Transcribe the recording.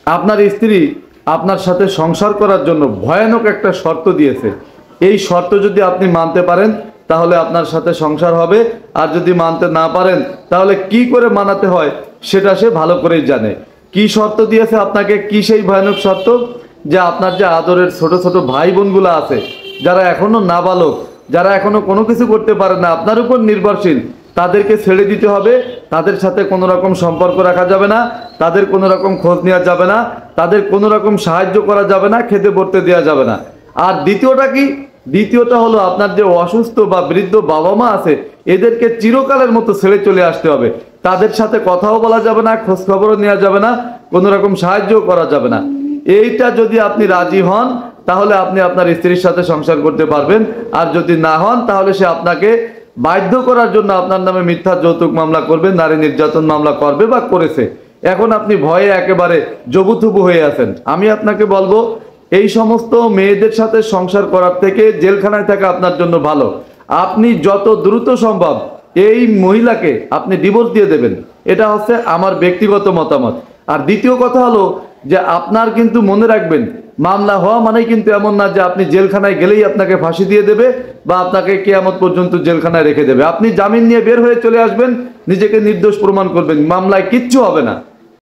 আপনার স্ত্রী আপনার সাথে সংসার করার জন্য ভয়ানক একটা শর্ত দিয়েছে। এই শর্ত যদি আপনি মানতে পারেন তাহলে আপনার সাথে সংসার হবে, আর যদি মানতে না পারেন তাহলে কি করে মানাতে হয় সেটা সে ভালো করেই জানে। কি শর্ত দিয়েছে আপনাকে, কি সেই ভয়ানক শর্ত? যে আপনার যে আদরের ছোট ছোট ভাই বোনগুলো আছে, যারা এখনো নাবালক, যারা এখনো কোনো কিছু করতে পারে না, আপনার উপর নির্ভরশীল, তাদেরকে ছেড়ে দিতে হবে। তাদের সাথে কোনো রকম সম্পর্ক রাখা যাবে না, তাদের কোনো রকম খোঁজ নেওয়া যাবে না, তাদের কোনো রকম সাহায্য করা যাবে না, খেতে পড়তে দেওয়া যাবে না। আর দ্বিতীয়টা কি? দ্বিতীয়টা হলো আপনার যে অসুস্থ বা বৃদ্ধ বাবা মা আছে, এদেরকে চিরকালের মতো ছেড়ে চলে আসতে হবে। তাদের সাথে কথাও বলা যাবে না, খোঁজ খবরও নেওয়া যাবে না, কোনো রকম সাহায্যও করা যাবে না। এইটা যদি আপনি রাজি হন তাহলে আপনি আপনার স্ত্রীর সাথে সংসার করতে পারবেন। আর যদি না হন তাহলে সে আপনাকে বাধ্য করার জন্য আপনার নামে মিথ্যা যৌতুক মামলা করবে, নারী নির্যাতন মামলা করবে বা করেছে। এখন আপনি ভয়ে একেবারে জবুথুবু হয়ে আছেন। আমি আপনাকে বলবো, এই সমস্ত মেয়েদের সাথে সংসার করার থেকে জেলখানায় থাকা আপনার জন্য ভালো। আপনি যত দ্রুত সম্ভব এই মহিলাকে আপনি ডিভোর্স দিয়ে দেবেন, এটা হচ্ছে আমার ব্যক্তিগত মতামত। আর দ্বিতীয় কথা হলো যে আপনার কিন্তু মনে রাখবেন, মামলা হওয়া মানে কিন্তু এমন না যে আপনি জেলখানায় গেলেই আপনাকে ফাঁসি দিয়ে দেবে বা আপনাকে কিয়ামত পর্যন্ত জেলখানায় রেখে দেবে। আপনি জামিন নিয়ে বের হয়ে চলে আসবেন, নিজেকে নির্দোষ প্রমাণ করবেন, মামলায় কিচ্ছু হবে না।